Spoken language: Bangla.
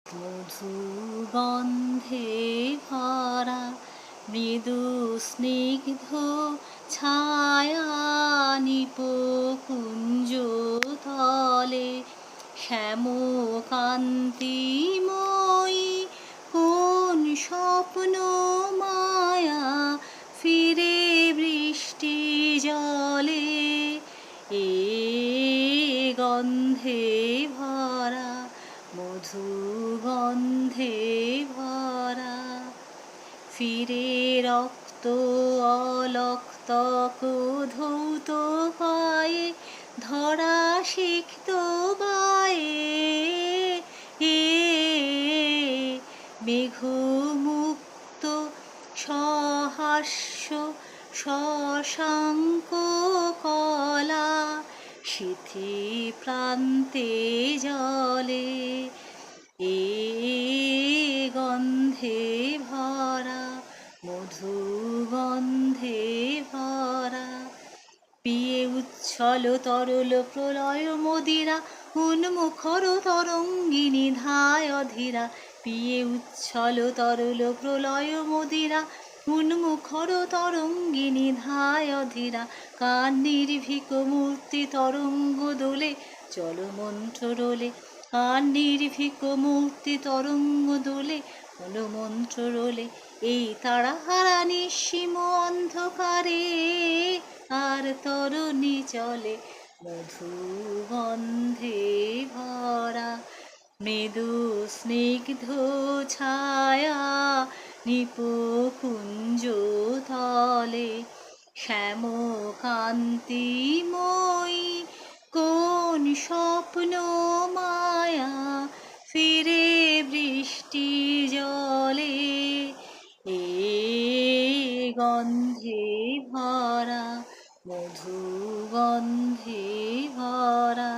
মধুগন্ধে ভরা মৃদু স্নিগ্ধ ছায়া নিপকুঞ্জ তলে শ্যামকান্তিময়ী কোন স্বপ্ন মায়া ফিরে বৃষ্টি জলে এ গন্ধে ভরা মধুগন্ধে ভরা ফিরে রক্ত অলক্তক ধৌত পায়ে ধরা সিক্ত বায়ে এ মেঘমুক্ত সহাস্য শশাঙ্ক কলা সিথি প্রান্তে জলে এ গন্ধে ভরা মধুগন্ধে ভরা পিয়ে উচ্ছল তরল প্রলয় মদিরা উন্মুখর তরঙ্গিনী ধায় অধীরা পিয়ে উচ্ছল তরল প্রলয় মদিরা উন্মুখর তরঙ্গিনী ধায় অধীরা কার নির্ভীক মূর্তি তরঙ্গ দোলে জলমন্ত্র রোলে কার নির্ভীক মূর্তি তরঙ্গ দোলে মন্ত্র রোলে এই তারাহারা নিঃসীম অন্ধকারে আর তরুণী চলে মধুগন্ধে ভরা মৃদু স্নিগ্ধ ছায়া নিপকুঞ্জ তলে শ্যামকান্তিময়ী কোন স্বপ্ন মায়া ফিরে বৃষ্টি জলে এ গন্ধে ভরা মধুগন্ধে ভরা।